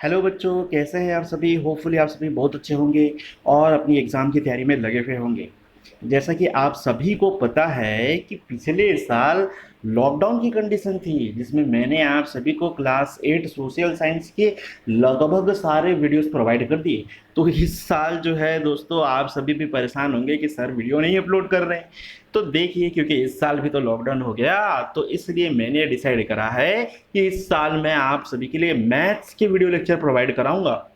Hello बच्चों, कैसे हैं आप सभी। होपफुली आप सभी बहुत अच्छे होंगे और अपनी एग्ज़ाम की तैयारी में लगे हुए होंगे। जैसा कि आप सभी को पता है कि पिछले साल लॉकडाउन की कंडीशन थी, जिसमें मैंने आप सभी को क्लास 8 सोशल साइंस के लगभग सारे वीडियोस प्रोवाइड कर दिए। तो इस साल जो है दोस्तों, आप सभी भी परेशान होंगे कि सर वीडियो नहीं अपलोड कर रहे हैं। तो देखिए, क्योंकि इस साल भी तो लॉकडाउन हो गया, तो इसलिए मैंने डिसाइड करा है कि इस साल मैं आप सभी के लिए मैथ्स के वीडियो लेक्चर प्रोवाइड कराऊंगा।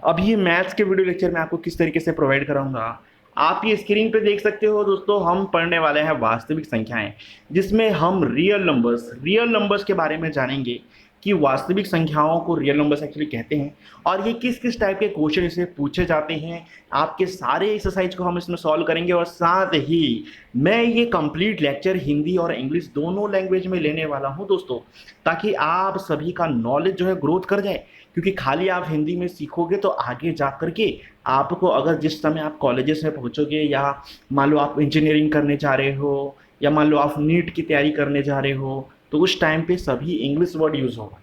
अब ये मैथ्स के वीडियो लेक्चर मैं आपको किस तरीके से प्रोवाइड कराऊंगा, आप ये स्क्रीन पे देख सकते हो दोस्तों। हम पढ़ने वाले हैं वास्तविक संख्याएं, जिसमें हम रियल नंबर्स के बारे में जानेंगे कि वास्तविक संख्याओं को रियल नंबर्स एक्चुअली कहते हैं और ये किस किस टाइप के क्वेश्चन इसे पूछे जाते हैं। आपके सारे एक्सरसाइज को हम इसमें सॉल्व करेंगे और साथ ही मैं ये कंप्लीट लेक्चर हिंदी और इंग्लिश दोनों लैंग्वेज में लेने वाला हूं दोस्तों, ताकि आप सभी का नॉलेज जो है ग्रोथ कर जाए। क्योंकि खाली आप हिंदी में सीखोगे तो आगे जा करके आपको, अगर जिस समय आप कॉलेजेस में पहुंचोगे, या मान लो आप इंजीनियरिंग करने जा रहे हो, या मान लो आप नीट की तैयारी करने जा रहे हो, तो उस टाइम पे सभी इंग्लिश वर्ड यूज होगा।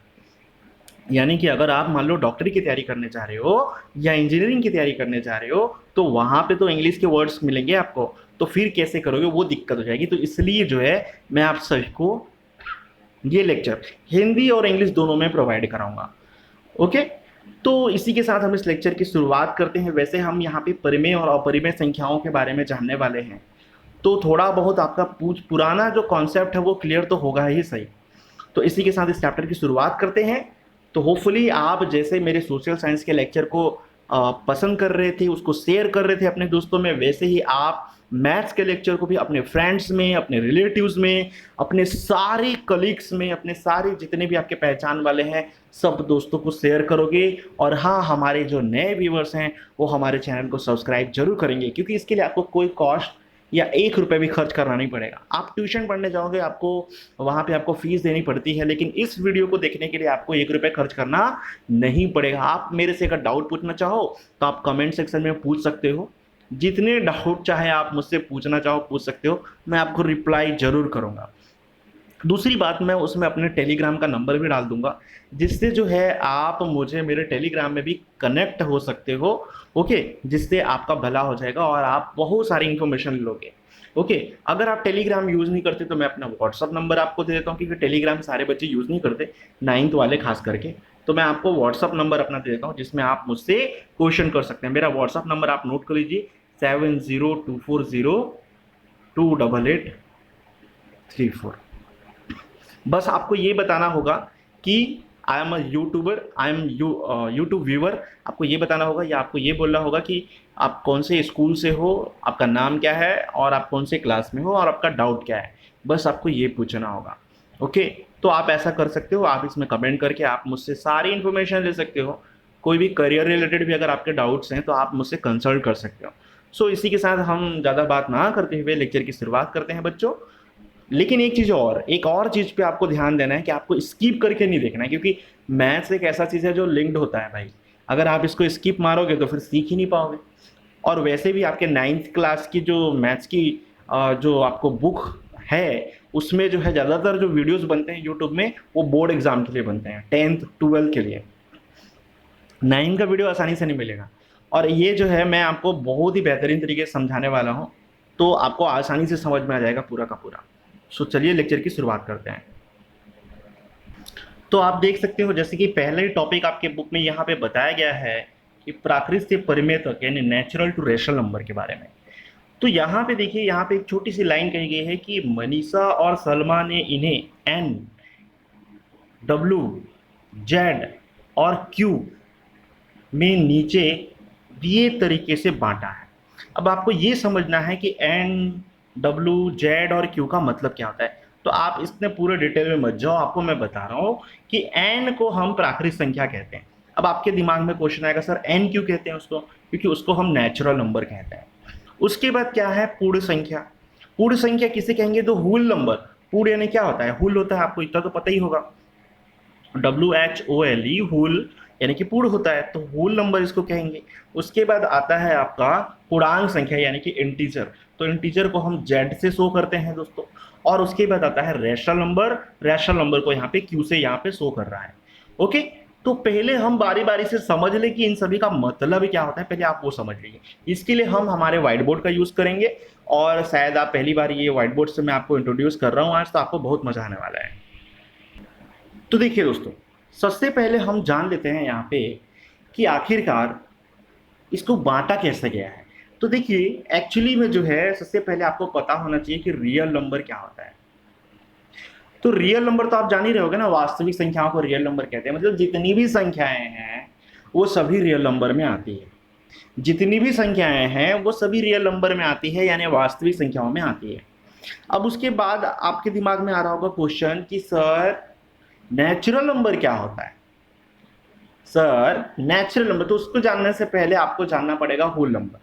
यानी कि अगर आप मान लो डॉक्टरी की तैयारी करने जा रहे हो या इंजीनियरिंग की तैयारी करने जा रहे हो, तो वहां पे तो इंग्लिश के वर्ड्स मिलेंगे आपको। तो फिर कैसे करोगे, वो दिक्कत हो जाएगी। तो इसलिए जो है मैं आप सभी को ये लेक्चर हिंदी और इंग्लिश दोनों में प्रोवाइड कराऊंगा। ओके, तो इसी के साथ हम इस लेक्चर की शुरुआत करते हैं। वैसे हम यहाँ पे परिमेय और अपरिमेय संख्याओं के बारे में जानने वाले हैं, तो थोड़ा बहुत आपका पुराना जो कॉन्सेप्ट है वो क्लियर तो होगा ही सही। तो इसी के साथ इस चैप्टर की शुरुआत करते हैं। तो होपफुली आप जैसे मेरे सोशल साइंस के लेक्चर को पसंद कर रहे थे, उसको शेयर कर रहे थे अपने दोस्तों में, वैसे ही आप मैथ्स के लेक्चर को भी अपने फ्रेंड्स में, अपने रिलेटिव्स में, अपने सारे कलीग्स में, अपने सारे जितने भी आपके पहचान वाले हैं, सब दोस्तों को शेयर करोगे। और हाँ, हमारे जो नए व्यूवर्स हैं वो हमारे चैनल को सब्सक्राइब जरूर करेंगे, क्योंकि इसके लिए आपको कोई कॉस्ट या 1 रुपये भी खर्च करना नहीं पड़ेगा। आप ट्यूशन पढ़ने जाओगे, आपको वहाँ पे आपको फीस देनी पड़ती है, लेकिन इस वीडियो को देखने के लिए आपको 1 रुपये खर्च करना नहीं पड़ेगा। आप मेरे से अगर डाउट पूछना चाहो तो आप कमेंट सेक्शन में पूछ सकते हो। जितने डाउट चाहे आप मुझसे पूछना चाहो पूछ सकते हो, मैं आपको रिप्लाई जरूर करूँगा। दूसरी बात, मैं उसमें अपने टेलीग्राम का नंबर भी डाल दूंगा, जिससे जो है आप मुझे मेरे टेलीग्राम में भी कनेक्ट हो सकते हो। ओके, जिससे आपका भला हो जाएगा और आप बहुत सारी इंफॉर्मेशन लोगे। ओके, अगर आप टेलीग्राम यूज़ नहीं करते तो मैं अपना व्हाट्सअप नंबर आपको दे देता हूँ, क्योंकि टेलीग्राम सारे बच्चे यूज़ नहीं करते, 9th वाले खास करके। तो मैं आपको व्हाट्सअप नंबर अपना दे देता हूँ, जिसमें आप मुझसे क्वेश्चन कर सकते हैं। मेरा व्हाट्सअप नंबर आप नोट कर लीजिए, 7024028834। बस आपको ये बताना होगा कि I am a YouTuber, I am YouTube viewer. आपको ये बताना होगा या आपको ये बोलना होगा कि आप कौन से स्कूल से हो, आपका नाम क्या है और आप कौन से क्लास में हो और आपका डाउट क्या है। बस आपको ये पूछना होगा। ओके, तो आप ऐसा कर सकते हो। आप इसमें कमेंट करके आप मुझसे सारी इन्फॉर्मेशन ले सकते हो। कोई भी करियर रिलेटेड भी अगर आपके डाउट्स हैं तो आप मुझसे कंसल्ट कर सकते हो। सो इसी के साथ हम ज़्यादा बात ना करते हुए लेक्चर की शुरुआत करते हैं बच्चों। लेकिन एक और चीज पे आपको ध्यान देना है कि आपको स्किप करके नहीं देखना है, क्योंकि मैथ्स एक ऐसा चीज है जो लिंक्ड होता है भाई। अगर आप इसको स्किप मारोगे तो फिर सीख ही नहीं पाओगे। और वैसे भी आपके 9th क्लास की जो मैथ्स की जो आपको बुक है, उसमें जो है ज़्यादातर जो वीडियोस बनते हैं यूट्यूब में, वो बोर्ड एग्जाम के लिए बनते हैं, 10th 12th के लिए। 9 का वीडियो आसानी से नहीं मिलेगा। और ये जो है मैं आपको बहुत ही बेहतरीन तरीके से समझाने वाला हूँ, तो आपको आसानी से समझ में आ जाएगा पूरा का पूरा। सो चलिए लेक्चर की शुरुआत करते हैं। तो आप देख सकते हो, जैसे कि पहले टॉपिक आपके बुक में यहाँ पे बताया गया है कि प्राकृत से परिमेय तक, यानी नेचुरल टू रेशनल नंबर के बारे में। तो यहाँ पे देखिए, यहाँ पे एक छोटी सी लाइन कही गई है कि मनीषा और सलमा ने इन्हें एन, डब्ल्यू, जेड और क्यू में नीचे दिए तरीके से बांटा है। अब आपको ये समझना है कि एन, डब्ल्यू, जेड और क्यू का मतलब क्या होता है। तो आप इसमें पूरे डिटेल में मत जाओ, आपको मैं बता रहा हूँ कि एन को हम प्राकृत संख्या कहते हैं। अब आपके दिमाग में क्वेश्चन आएगा, सर एन क्यों कहते हैं उसको, क्योंकि उसको हम नेचुरल नंबर कहते हैं। उसके बाद क्या है, पूर्ण संख्या। पूर्ण संख्या किसे कहेंगे, तो होल नंबर। पूर्ण यानी क्या होता है, होल होता है, आपको इतना तो पता ही होगा। WHOLE, होल यानी कि पूर्ण होता है, तो होल नंबर इसको कहेंगे। उसके बाद आता है आपका पूर्णांक संख्या, यानी कि इंटीजर। तो इंटीजर को हम जेड से शो करते हैं दोस्तों। और उसके बाद आता है रैशनल नंबर। रैशनल नंबर को यहाँ पे क्यू से यहाँ पे शो कर रहा है। ओके, तो पहले हम बारी बारी से समझ लें कि इन सभी का मतलब क्या होता है, पहले आप वो समझ लीजिए। इसके लिए हम हमारे व्हाइट बोर्ड का यूज करेंगे, और शायद आप पहली बार ये व्हाइट बोर्ड से मैं आपको इंट्रोड्यूस कर रहा हूँ आज, तो आपको बहुत मजा आने वाला है। तो देखिए दोस्तों, सबसे पहले हम जान लेते हैं यहाँ पे कि आखिरकार इसको बांटा कैसे गया है। तो देखिए, एक्चुअली में जो है, सबसे पहले आपको पता होना चाहिए कि रियल नंबर क्या होता है। तो रियल नंबर तो आप जान ही रहे होगे ना, वास्तविक संख्याओं को रियल नंबर कहते हैं। मतलब जितनी भी संख्याएं हैं वो सभी रियल नंबर में आती है। जितनी भी संख्याएं हैं वो सभी रियल नंबर में आती है, यानी वास्तविक संख्याओं में आती है। अब उसके बाद आपके दिमाग में आ रहा होगा क्वेश्चन कि सर नेचुरल नंबर क्या होता है। सर नेचुरल नंबर, तो उसको जानने से पहले आपको जानना पड़ेगा होल नंबर।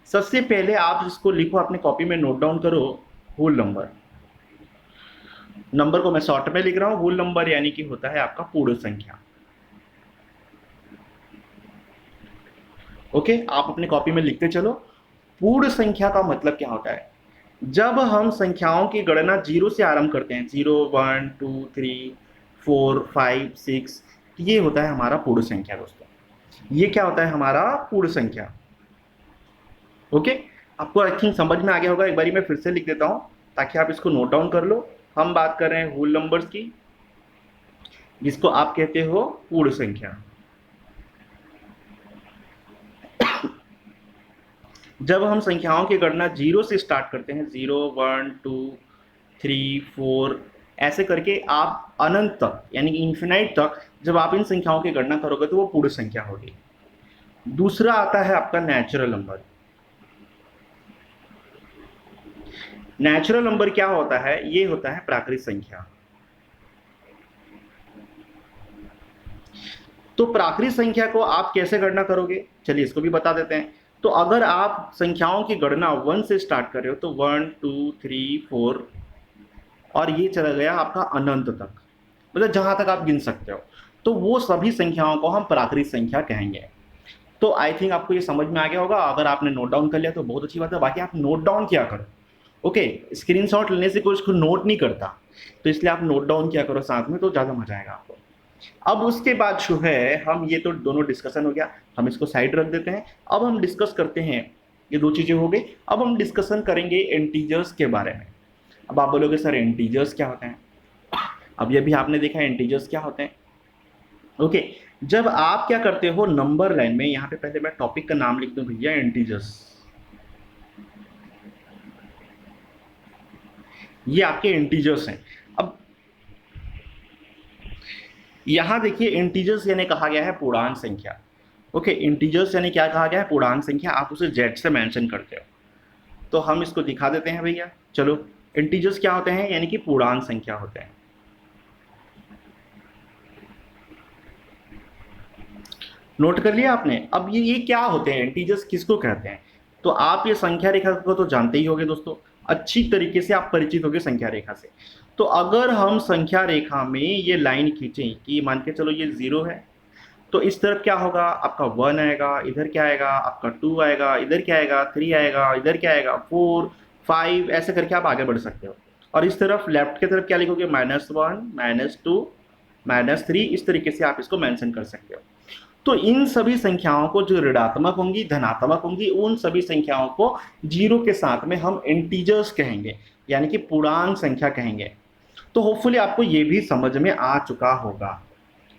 सबसे पहले आप इसको लिखो, अपने कॉपी में नोट डाउन करो, होल नंबर। नंबर को मैं शॉर्ट में लिख रहा हूं, होल नंबर यानी कि होता है आपका पूर्ण संख्या। ओके, आप अपने कॉपी में लिखते चलो। पूर्ण संख्या का मतलब क्या होता है? जब हम संख्याओं की गणना जीरो से आरंभ करते हैं, 0 1 2 3 4 5 6, ये होता है हमारा पूर्ण संख्या दोस्तों। ये क्या होता है? हमारा पूर्ण संख्या। ओके, आपको आई थिंक समझ में आ गया होगा। एक बारी मैं फिर से लिख देता हूं ताकि आप इसको नोट डाउन कर लो। हम बात कर रहे हैं होल नंबर्स की, जिसको आप कहते हो पूर्ण संख्या। जब हम संख्याओं की गणना जीरो से स्टार्ट करते हैं, 0 1 2 3 4 ऐसे करके आप अनंत तक यानी कि इन्फिनाइट तक जब आप इन संख्याओं की गणना करोगे तो वो पूर्ण संख्या होगी। दूसरा आता है आपका नेचुरल नंबर। नेचुरल नंबर क्या होता है? ये होता है प्राकृतिक संख्या। तो प्राकृतिक संख्या को आप कैसे गणना करोगे, चलिए इसको भी बता देते हैं। तो अगर आप संख्याओं की गणना 1 से स्टार्ट कर रहे हो तो 1 2 3 4 और ये चला गया आपका अनंत तक, मतलब जहां तक आप गिन सकते हो, तो वो सभी संख्याओं को हम प्राकृतिक संख्या कहेंगे। तो आई थिंक आपको ये समझ में आ गया होगा। अगर आपने नोट डाउन कर लिया तो बहुत अच्छी बात है, बाकी आप नोट डाउन किया करो। ओके, स्क्रीनशॉट लेने से कोई उसको नोट नहीं करता, तो इसलिए आप नोट डाउन किया करो साथ में, तो ज़्यादा मजा आएगा आपको। अब उसके बाद जो है, हम ये तो दोनों डिस्कशन हो गया, हम इसको साइड रख देते हैं। अब हम डिस्कस करते हैं, ये दो चीज़ें हो गई। अब हम डिस्कशन करेंगे इंटीजर्स के बारे में। अब आप बोलोगे सर इंटीजर्स क्या होते हैं? अब ये भी आपने देखा इंटीजर्स क्या होते हैं। ओके, जब आप क्या करते हो नंबर लाइन में, यहाँ पे पहले मैं टॉपिक का नाम लिख दूं भैया, इंटीजर्स। ये आपके इंटीजर्स हैं। अब यहां देखिए, इंटीजर्स यानी कहा गया है पूर्णांक संख्या। ओके, इंटीजर्स यानी क्या कहा गया है? पूर्णांक संख्या। आप उसे जेड से मेंशन करते हो, तो हम इसको दिखा देते हैं भैया। चलो, इंटीजर्स क्या होते हैं? यानी कि पूर्णांक संख्या होते हैं। नोट कर लिया आपने? अब ये क्या होते हैं इंटीजर्स, किसको कहते हैं? तो आप ये संख्या रेखा को तो जानते ही होंगे दोस्तों, अच्छी तरीके से आप परिचित होंगे संख्या रेखा से। तो अगर हम संख्या रेखा में ये लाइन खींचें कि मान के चलो ये 0 है, तो इस तरफ क्या होगा? आपका 1 आएगा, इधर क्या आएगा? आपका 2 आएगा, इधर क्या आएगा? 3 आएगा, इधर क्या आएगा? 4 5, ऐसे करके आप आगे बढ़ सकते हो। और इस तरफ लेफ्ट की तरफ क्या लिखोगे? -1 -2 -3, इस तरीके से आप इसको मेंशन कर सकते हो। तो इन सभी संख्याओं को जो ऋणात्मक होंगी, धनात्मक होंगी, उन सभी संख्याओं को जीरो के साथ में हम इंटीजर्स कहेंगे, यानी कि पूर्णांक संख्या कहेंगे। तो होपफुली आपको ये भी समझ में आ चुका होगा,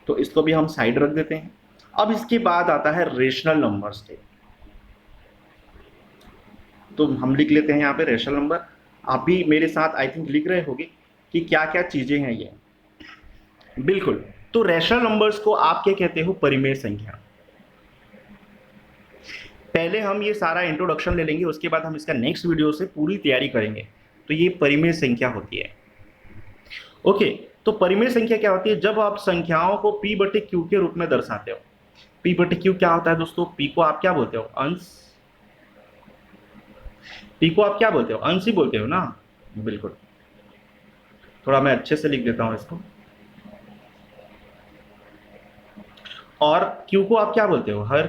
तो इसको भी हम साइड रख देते हैं। अब इसके बाद आता है रेशनल नंबर्स। तो हम लिख लेते हैं यहाँ पे रेशनल नंबर। आप भी मेरे साथ आई थिंक लिख रहे होगे कि क्या क्या चीजें हैं ये। बिल्कुल, तो रेशनल नंबर्स को आप क्या कहते हो? परिमेय संख्या। पहले हम ये सारा इंट्रोडक्शन ले लेंगे, उसके बाद हम इसका नेक्स्ट वीडियो से पूरी तैयारी करेंगे। तो ये परिमेय संख्या होती है। ओके, तो परिमेय संख्या क्या होती है? जब आप संख्याओं को p बटे क्यू के रूप में दर्शाते हो। p बटे क्यू क्या होता है दोस्तों? p को आप क्या बोलते हो? अंश। p को आप क्या बोलते हो? अंश ही बोलते हो ना? बिल्कुल, थोड़ा मैं अच्छे से लिख देता हूं इसको। और q को आप क्या बोलते हो? हर।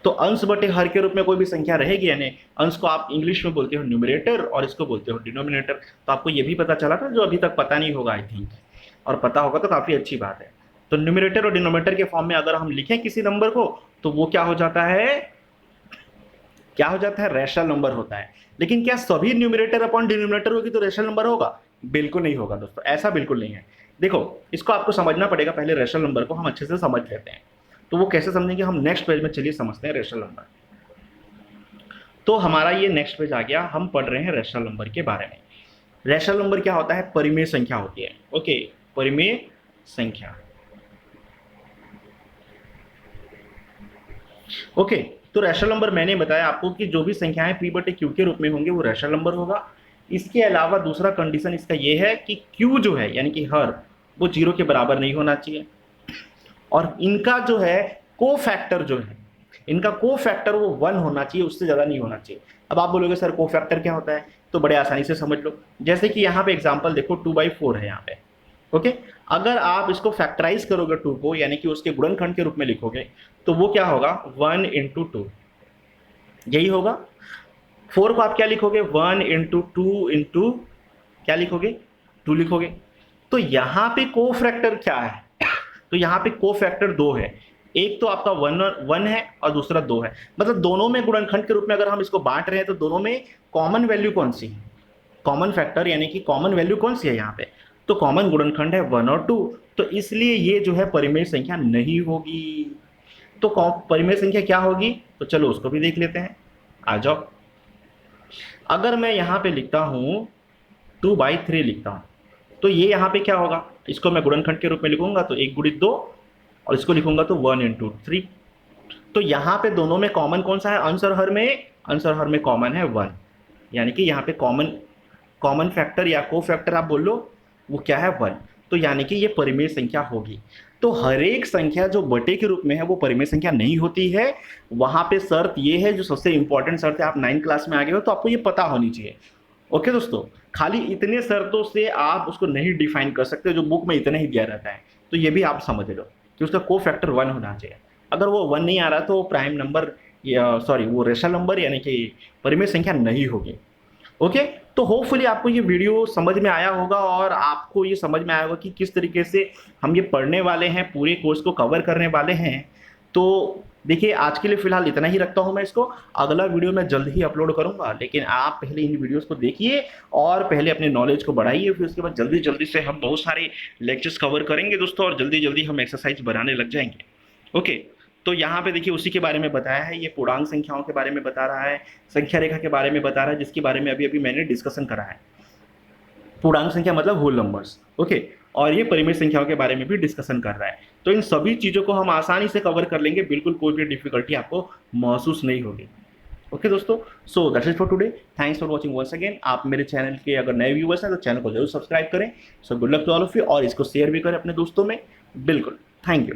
तो अंश बटे हर के रूप में कोई भी संख्या रहेगी, यानी अंश को आप इंग्लिश में बोलते हो न्यूमरेटर और इसको बोलते हो डिनोमिनेटर। तो आपको ये भी पता चला था, जो अभी तक पता नहीं होगा आई थिंक, और पता होगा तो काफ़ी अच्छी बात है। तो न्यूमरेटर और डिनोमिनेटर के फॉर्म में अगर हम लिखें किसी नंबर को तो वो क्या हो जाता है, क्या हो जाता है, रैशनल नंबर होता है। लेकिन क्या सभी न्यूमरेटर अपॉन डिनोमिनेटर होगी तो रैशनल नंबर होगा? बिल्कुल नहीं होगा दोस्तों, ऐसा बिल्कुल नहीं है। देखो इसको आपको समझना पड़ेगा, पहले रैशनल नंबर को हम अच्छे से समझ लेते हैं। तो वो कैसे समझेंगे हम नेक्स्ट पेज में, चलिए समझते हैं रैशनल नंबर। तो हमारा ये नेक्स्ट पेज आ गया, हम पढ़ रहे हैं रैशनल नंबर के बारे में। रैशनल नंबर क्या होता है? परिमेय संख्या होती है। ओके, परिमेय संख्या। ओके, तो रैशनल नंबर मैंने बताया आपको कि जो भी संख्याएं p बटे q के रूप में होंगे वो रैशनल नंबर होगा। इसके अलावा दूसरा कंडीशन इसका ये है कि q जो है यानी कि हर, वो 0 के बराबर नहीं होना चाहिए, और इनका जो है कोफैक्टर जो है, इनका कोफैक्टर वो 1 होना चाहिए, उससे ज़्यादा नहीं होना चाहिए। अब आप बोलोगे सर कोफैक्टर क्या होता है? तो बड़े आसानी से समझ लो, जैसे कि यहाँ पे एग्जाम्पल देखो 2/4 है यहाँ पे। ओके, अगर आप इसको फैक्टराइज करोगे 2 को, यानी कि उसके गुणनखंड के रूप में लिखोगे, तो वो क्या होगा? 1 × 2, यही होगा। 4 को आप क्या लिखोगे? 1 × 2 × क्या लिखोगे? 2 लिखोगे। तो यहाँ पे कोफैक्टर क्या है? तो यहाँ पे कोफैक्टर 2 है, एक तो आपका 1 है और दूसरा 2 है, मतलब दोनों में गुणनखंड के रूप में अगर हम इसको बांट रहे हैं तो दोनों में कॉमन वैल्यू कौन सी है? कॉमन फैक्टर यानी कि कॉमन वैल्यू कौन सी है यहाँ पे? तो कॉमन गुणनखंड है 1 और 2, तो इसलिए ये जो है परिमेय संख्या नहीं होगी। तो परिमेय संख्या क्या होगी? तो चलो उसको भी देख लेते हैं, आ जाओ। अगर मैं यहाँ पे लिखता हूँ 2/3 लिखता हूँ, तो ये यहाँ पे क्या होगा? इसको मैं गुणनखंड के रूप में लिखूंगा तो 1 × 2, और इसको लिखूंगा तो 1 × 3। तो यहाँ पे दोनों में कॉमन कौन सा है? अंश और हर में, अंश और हर में कॉमन है 1, यानी कि यहाँ पे कॉमन फैक्टर या को फैक्टर आप बोल लो, वो क्या है? 1। तो यानी कि ये परिमेय संख्या होगी। तो हर एक संख्या जो बटे के रूप में है वो परिमेय संख्या नहीं होती है। वहाँ पे शर्त ये है, जो सबसे इंपॉर्टेंट शर्त है, आप 9th क्लास में आ गए हो तो आपको ये पता होनी चाहिए। ओके दोस्तों, खाली इतने शर्तों से आप उसको नहीं डिफाइन कर सकते, जो बुक में इतना ही दिया रहता है। तो ये भी आप समझ लो कि उसका को फैक्टर 1 होना चाहिए। अगर वो 1 नहीं आ रहा तो वो प्राइम नंबर या सॉरी वो रेशनल नंबर यानी कि परिमेय संख्या नहीं होगी। ओके, तो होपफुली आपको ये वीडियो समझ में आया होगा, और आपको ये समझ में आया होगा कि किस तरीके से हम ये पढ़ने वाले हैं, पूरे कोर्स को कवर करने वाले हैं। तो देखिए आज के लिए फ़िलहाल इतना ही रखता हूँ मैं इसको, अगला वीडियो मैं जल्द ही अपलोड करूँगा, लेकिन आप पहले इन वीडियोस को देखिए और पहले अपने नॉलेज को बढ़ाइए, फिर उसके बाद जल्दी जल्दी से हम बहुत सारे लेक्चर्स कवर करेंगे दोस्तों, और जल्दी जल्दी हम एक्सरसाइज बनाने लग जाएंगे। ओके, तो यहाँ पे देखिए उसी के बारे में बताया है, ये पूर्णांक संख्याओं के बारे में बता रहा है, संख्या रेखा के बारे में बता रहा है, जिसके बारे में अभी अभी मैंने डिस्कशन करा है। पूर्णांक संख्या मतलब होल नंबर्स। ओके, और ये परिमेय संख्याओं के बारे में भी डिस्कशन कर रहा है। तो इन सभी चीज़ों को हम आसानी से कवर कर लेंगे, बिल्कुल कोई भी डिफिकल्टी आपको महसूस नहीं होगी। ओके दोस्तों, so that's it for today, thanks for watching once again. आप मेरे चैनल के अगर नए व्यूवर्स हैं तो चैनल को जरूर सब्सक्राइब करें। So good luck to all of you, और इसको शेयर भी करें अपने दोस्तों में, बिल्कुल। Thank you.